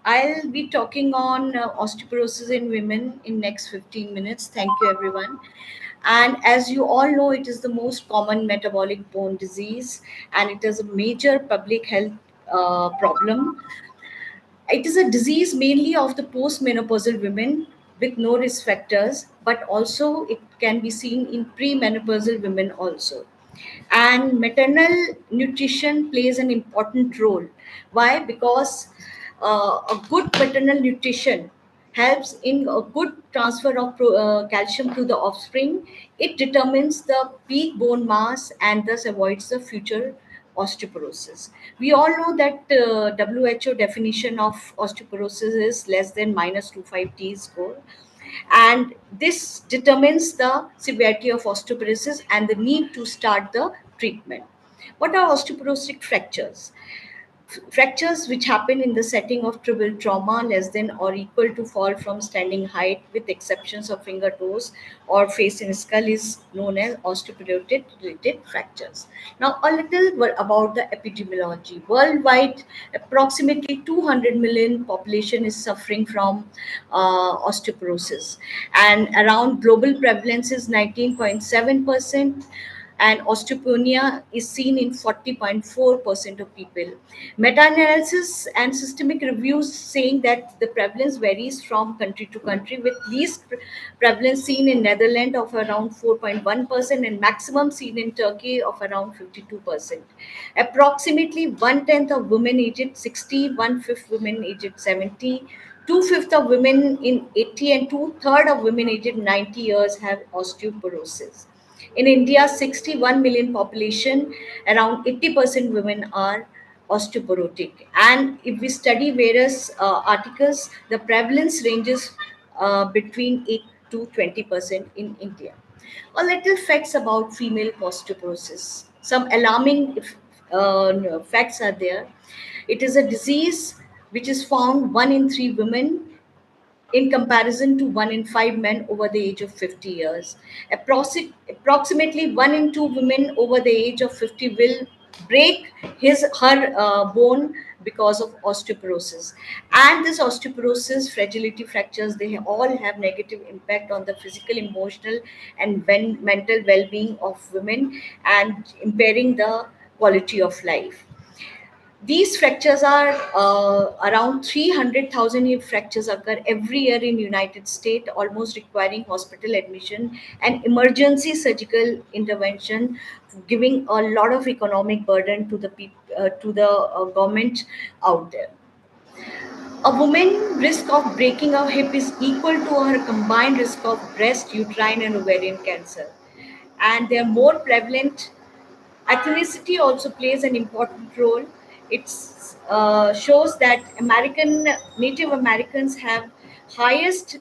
I'll be talking on osteoporosis in women in next 15 minutes. Thank you, everyone. And as you all know, it is the most common metabolic bone disease, and it is a major public health problem. It is a disease mainly of the postmenopausal women with no risk factors, but also it can be seen in premenopausal women also. And maternal nutrition plays an important role. Why? Because a good maternal nutrition helps in a good transfer of calcium to the offspring. It determines the peak bone mass and thus avoids the future osteoporosis. We all know that WHO definition of osteoporosis is less than minus 25 T score, and this determines the severity of osteoporosis and the need to start the treatment. What are osteoporotic fractures? Fractures which happen in the setting of trivial trauma less than or equal to fall from standing height with exceptions of finger toes or face and skull is known as osteoporotic related fractures. Now a little about the epidemiology. Worldwide, approximately 200 million population is suffering from osteoporosis, and around global prevalence is 19.7%, and osteopenia is seen in 40.4% of people. Meta-analysis and systemic reviews saying that the prevalence varies from country to country, with least prevalence seen in Netherlands of around 4.1% and maximum seen in Turkey of around 52%. Approximately one-tenth of women aged 60, one-fifth women aged 70, two-fifths of women in 80, and two-thirds of women aged 90 years have osteoporosis. In India's 61 million population, around 80% women are osteoporotic. And if we study various articles, the prevalence ranges between 8 to 20% in India. A little facts about female osteoporosis. Some alarming facts are there. It is a disease which is found 1 in 3 women in comparison to 1 in 5 men over the age of 50 years. Approximately 1 in 2 women over the age of 50 will break her bone because of osteoporosis. And this osteoporosis, fragility fractures, they all have negative impact on the physical, emotional, and mental well-being of women and impairing the quality of life. These fractures are around 300,000 fractures occur every year in United States, almost requiring hospital admission and emergency surgical intervention, giving a lot of economic burden to the government out there. A woman risk of breaking a hip is equal to her combined risk of breast, uterine, and ovarian cancer, and they are more prevalent. Ethnicity also plays an important role. It shows that Native Americans have highest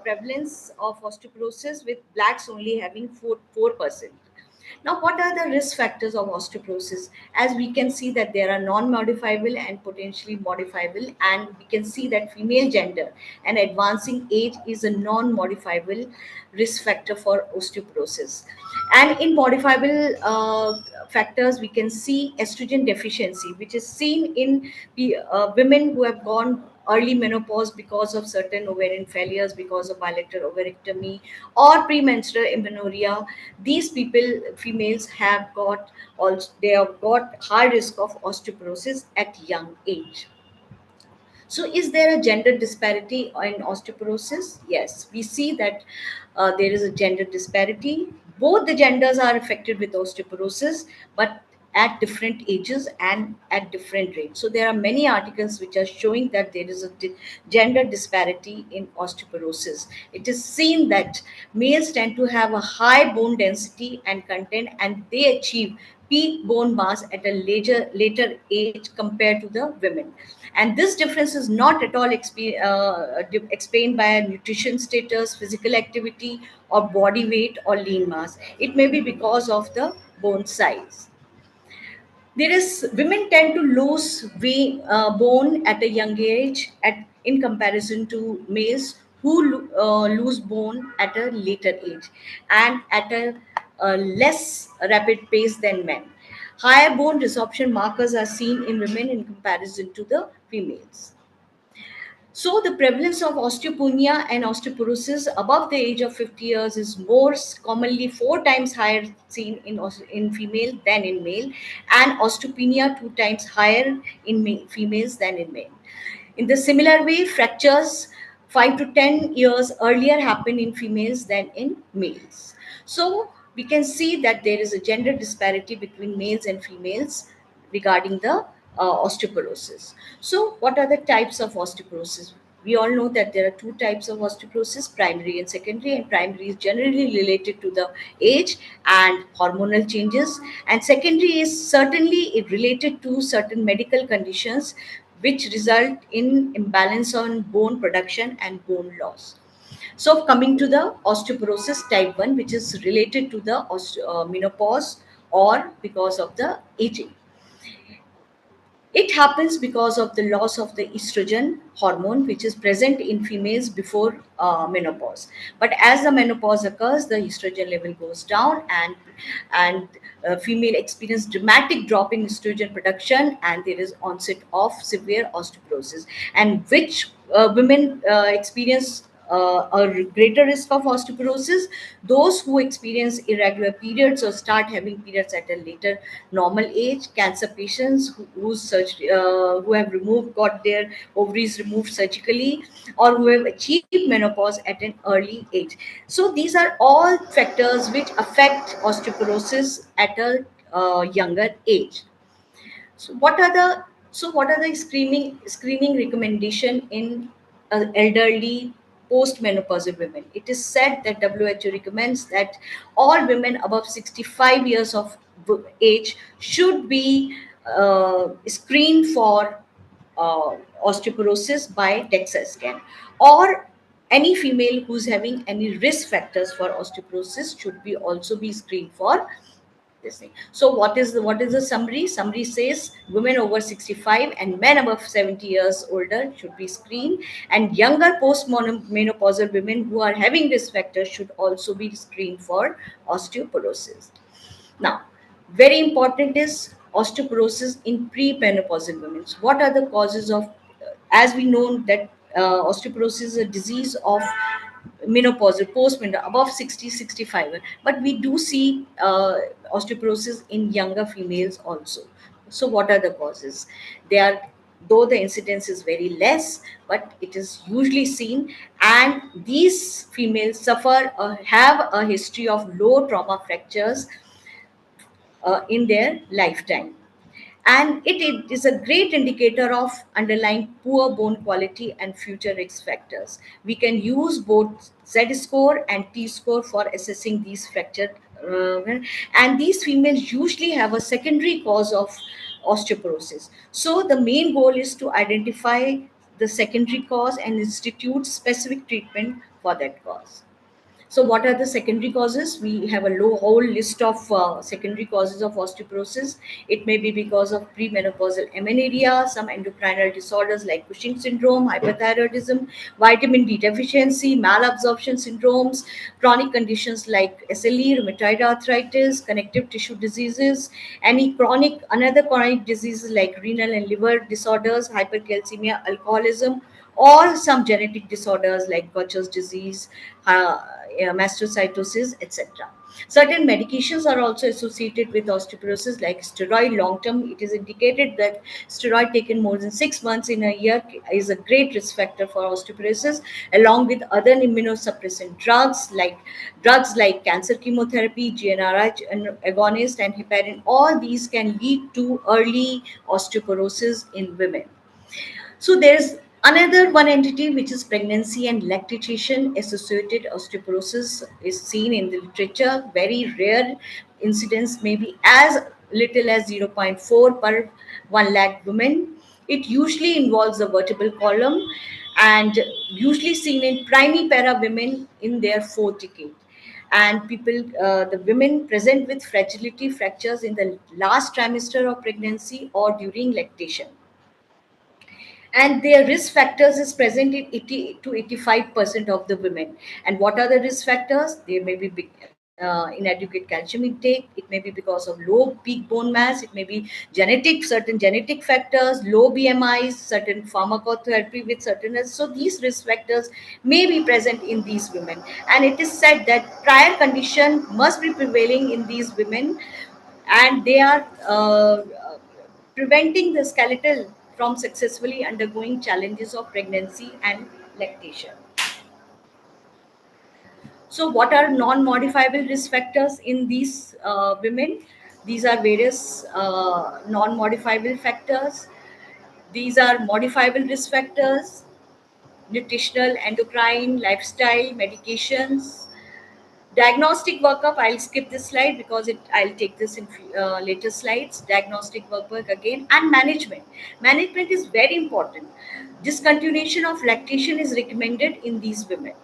prevalence of osteoporosis, with blacks only having 4%. Now, what are the risk factors of osteoporosis? As we can see that there are non-modifiable and potentially modifiable, and we can see that female gender and advancing age is a non-modifiable risk factor for osteoporosis. And in modifiable factors, we can see estrogen deficiency, which is seen in women who have gone early menopause because of certain ovarian failures, because of bilateral ovarectomy or premenstrual amenorrhea. These people, females, they have got high risk of osteoporosis at young age. So, is there a gender disparity in osteoporosis? Yes, we see that there is a gender disparity. Both the genders are affected with osteoporosis, but at different ages and at different rates. So, there are many articles which are showing that there is a gender disparity in osteoporosis. It is seen that males tend to have a high bone density and content, and they achieve peak bone mass at a later age compared to the women. And this difference is not at all explained by nutrition status, physical activity, or body weight or lean mass. It may be because of the bone size. There is Women tend to lose bone at a young age in comparison to males who lose bone at a later age and at a less rapid pace than men. Higher bone resorption markers are seen in women in comparison to the females. So the prevalence of osteopenia and osteoporosis above the age of 50 years is more commonly 4 times higher seen in female than in male, and osteopenia 2 times higher in females than in male. In the similar way, fractures 5 to 10 years earlier happen in females than in males. So we can see that there is a gender disparity between males and females regarding the osteoporosis. So, what are the types of osteoporosis? We all know that there are two types of osteoporosis, primary and secondary, and primary is generally related to the age and hormonal changes, and secondary is certainly related to certain medical conditions which result in imbalance on bone production and bone loss. So, coming to the osteoporosis type 1, which is related to the menopause or because of the aging. It happens because of the loss of the estrogen hormone, which is present in females before menopause. But as the menopause occurs, the estrogen level goes down, and female experience dramatic drop in estrogen production, and there is onset of severe osteoporosis. And which women experience a greater risk of osteoporosis? Those who experience irregular periods or start having periods at a later normal age, cancer patients who have got their ovaries removed surgically, or who have achieved menopause at an early age. So these are all factors which affect osteoporosis at a younger age. So what are the screening recommendation in elderly postmenopausal women? It is said that WHO recommends that all women above 65 years of age should be screened for osteoporosis by DEXA scan, or any female who's having any risk factors for osteoporosis should be also be screened for this thing. So what is the summary? Summary says women over 65 and men above 70 years older should be screened, and younger postmenopausal women who are having risk factors should also be screened for osteoporosis. Now, very important is osteoporosis in premenopausal women. So what are the causes of, as we know that osteoporosis is a disease of menopausal, postmenopausal, above 60, 65. But we do see osteoporosis in younger females also. So what are the causes? They are, though the incidence is very less, but it is usually seen, and these females have a history of low trauma fractures in their lifetime. And it is a great indicator of underlying poor bone quality and future risk factors. We can use both Z score and T score for assessing these fracture. And these females usually have a secondary cause of osteoporosis. So the main goal is to identify the secondary cause and institute specific treatment for that cause. So, what are the secondary causes? We have a whole list of secondary causes of osteoporosis. It may be because of premenopausal amenorrhea, some endocrinal disorders like Cushing syndrome, hyperthyroidism, vitamin D deficiency, malabsorption syndromes, chronic conditions like SLE, rheumatoid arthritis, connective tissue diseases, another chronic diseases like renal and liver disorders, hypercalcemia, alcoholism, or some genetic disorders like Gaucher's disease, mastocytosis, etc. Certain medications are also associated with osteoporosis, like steroid long term. It is indicated that steroid taken more than 6 months in a year is a great risk factor for osteoporosis, along with other immunosuppressant drugs like cancer chemotherapy, GnRH agonist, and heparin. All these can lead to early osteoporosis in women. So there's another one entity, which is pregnancy and lactation associated osteoporosis is seen in the literature. Very rare incidence, maybe as little as zero point 0.4 per 1 lakh women. It usually involves the vertebral column and usually seen in primipara women in their fourth decade. And the women present with fragility fractures in the last trimester of pregnancy or during lactation, and their risk factors is present in 80 to 85% of the women. And what are the risk factors? There may be inadequate calcium intake. It may be because of low peak bone mass. It may be certain genetic factors, low BMIs, certain pharmacotherapy with certain. So these risk factors may be present in these women, and it is said that prior condition must be prevailing in these women, and they are preventing the skeletal from successfully undergoing challenges of pregnancy and lactation. So, what are non modifiable risk factors in these women? These are various non modifiable factors. These are modifiable risk factors: nutritional, endocrine, lifestyle, medications. Diagnostic workup, I'll skip this slide because I'll take this in later slides. Diagnostic workup again, and management. Management is very important. Discontinuation of lactation is recommended in these women.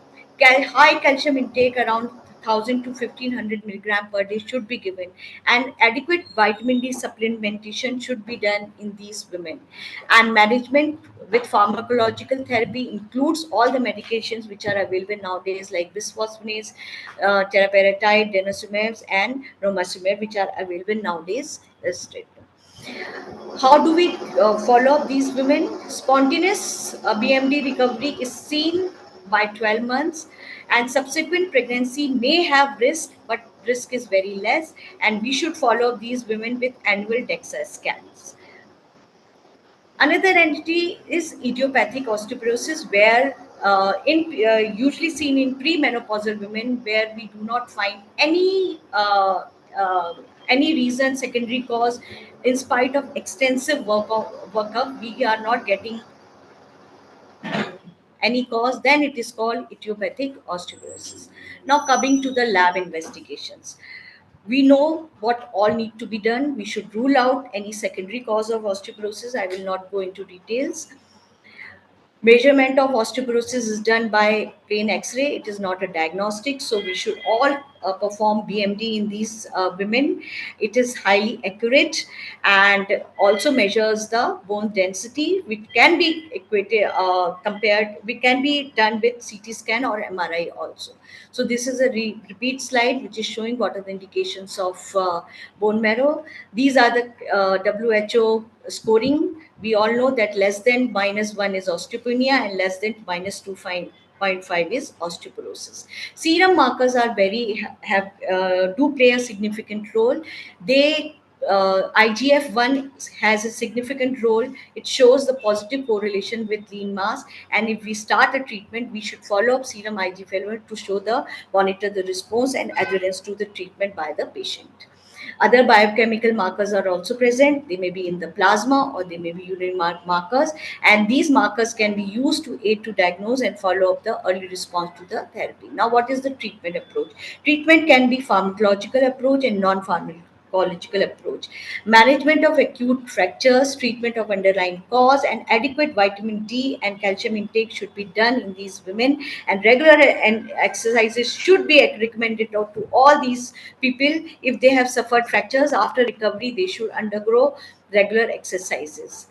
High calcium intake around 1000 to 1500 milligram per day should be given, and adequate vitamin D supplementation should be done in these women. And management with pharmacological therapy includes all the medications which are available nowadays, like bisphosphonates, teriparatide, denosumab, and romosumab, which are available nowadays as treatment. How do we follow up these women? Spontaneous BMD recovery is seen by 12 months, and subsequent pregnancy may have risk, but risk is very less. And we should follow up these women with annual DEXA scans. Another entity is idiopathic osteoporosis, where usually seen in premenopausal women, where we do not find any reason, secondary cause. In spite of extensive workup, we are not getting any cause. Then it is called idiopathic osteoporosis. Now, coming to the lab investigations, we know what all need to be done. We should rule out any secondary cause of osteoporosis. I will not go into details. Measurement of osteoporosis is done by plain X-ray. It is not a diagnostic, so we should all perform BMD in these women. It is highly accurate and also measures the bone density, which can be compared. Which can be done with CT scan or MRI also. So this is a repeat slide which is showing what are the indications of bone marrow. These are the WHO scoring. We all know that less than -1 is osteopenia and less than -2.5 is osteoporosis. Serum markers are do play a significant role. They IGF-1 has a significant role. It shows the positive correlation with lean mass, and if we start a treatment, we should follow up serum IGF-1 to monitor the response and adherence to the treatment by the patient. Other biochemical markers are also present. They may be in the plasma or they may be urine markers, and these markers can be used to aid to diagnose and follow up the early response to the therapy. Now, what is the treatment approach? Treatment can be pharmacological approach and non-pharmacological approach. Management of acute fractures, treatment of underlying cause, and adequate vitamin D and calcium intake should be done in these women, and regular and exercises should be recommended to all these people. If they have suffered fractures, after recovery they should undergo regular exercises.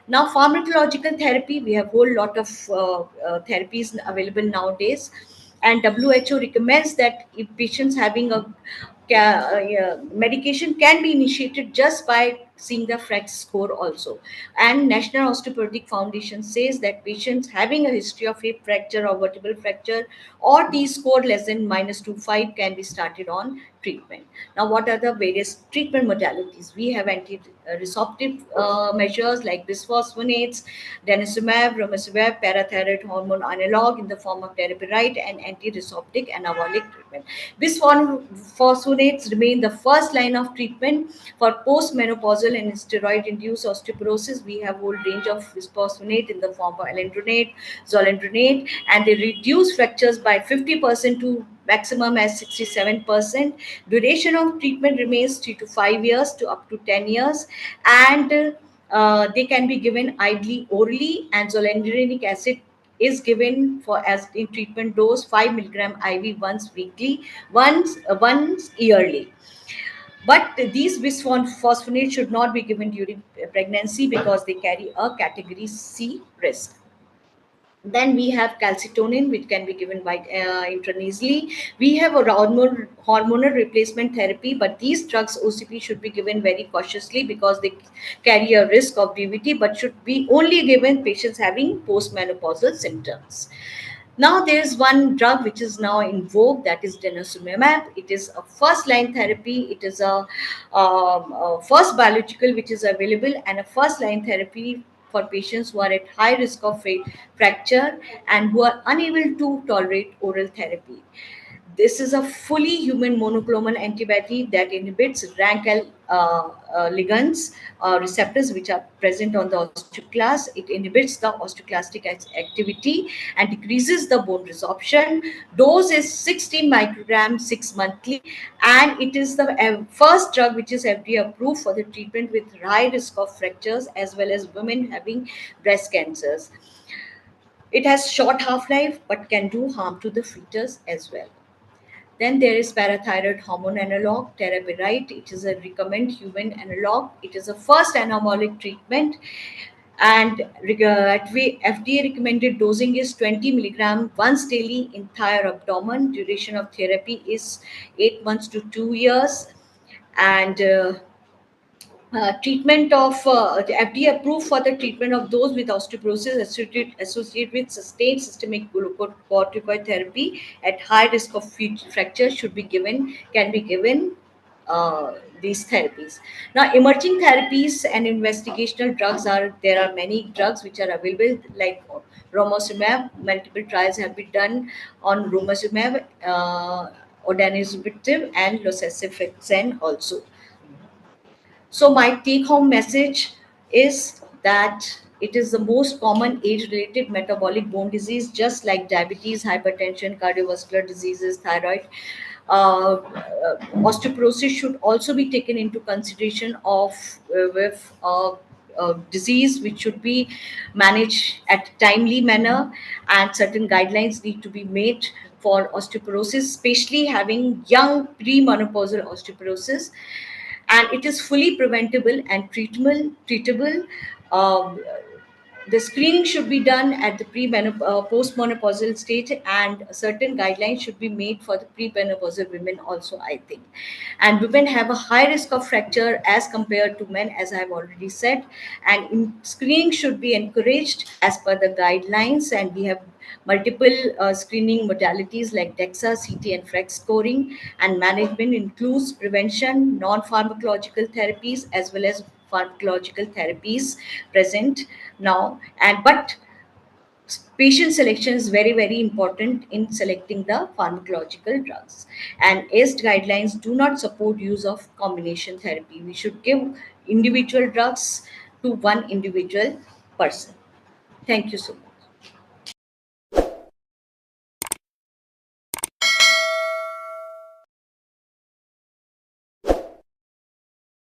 Now, pharmacological therapy, we have a whole lot of therapies available nowadays, and WHO recommends that if patients having a medication can be initiated just by seeing the FRAX score also. And National Osteoporotic Foundation says that patients having a history of hip fracture or vertebral fracture or T score less than -2.5 can be started on treatment. Now, what are the various treatment modalities? We have anti-resorptive measures like bisphosphonates, denosumab, romosumab, parathyroid hormone analog in the form of teriparatide, and anti-resorptive anabolic treatment. Bisphosphonates remain the first line of treatment for postmenopausal and steroid-induced osteoporosis. We have a whole range of bisphosphonate in the form of alendronate, zoledronate, and they reduce fractures by 50% to maximum as 67%. Duration of treatment remains 3 to 5 years to up to 10 years, and they can be given ideally orally, and zoledronic acid is given for as in treatment dose 5 milligram IV once weekly, once yearly. But these bisphosphonates should not be given during pregnancy because they carry a category C risk. Then we have calcitonin, which can be given by intranasally. We have a hormonal replacement therapy, but these drugs OCP should be given very cautiously because they carry a risk of DVT, but should be only given patients having postmenopausal symptoms. Now there is one drug which is now in vogue, that is denosumab. It is a first line therapy. It is a first biological which is available, and a first line therapy for patients who are at high risk of fracture and who are unable to tolerate oral therapy. This is a fully human monoclonal antibody that inhibits RANKL ligands receptors which are present on the osteoclast. It inhibits the osteoclastic activity and decreases the bone resorption. Dose is 16 micrograms 6 monthly, and it is the first drug which is FDA approved for the treatment with high risk of fractures as well as women having breast cancers. It has short half-life but can do harm to the fetus as well. Then there is parathyroid hormone analog, terabirite. It is a recommended human analog. It is a first anabolic treatment, and FDA recommended dosing is 20 milligram once daily in thigh or abdomen. Duration of therapy is 8 months to 2 years, and treatment of the FDA approved for the treatment of those with osteoporosis associated with sustained systemic glucocorticoid therapy at high risk of fracture should be given, can be given these therapies. Now, emerging therapies and investigational drugs are, there are many drugs which are available like romosumab. Multiple trials have been done on romosumab, odanezumab, and losartan also. So, my take home message is that it is the most common age related metabolic bone disease, just like diabetes, hypertension, cardiovascular diseases, thyroid. Osteoporosis should also be taken into consideration of with disease which should be managed at timely manner, and certain guidelines need to be made for osteoporosis, especially having young premenopausal osteoporosis, and it is fully preventable and treatable. Um, the screening should be done at the postmenopausal stage, and certain guidelines should be made for the premenopausal women also, I think. And women have a high risk of fracture as compared to men, as I have already said, and screening should be encouraged as per the guidelines, and we have multiple screening modalities like DEXA, CT, and FREX scoring, and management includes prevention, non-pharmacological therapies, as well as pharmacological therapies present now. And but patient selection is very, very important in selecting the pharmacological drugs. And ACE guidelines do not support use of combination therapy. We should give individual drugs to one individual person. Thank you so much.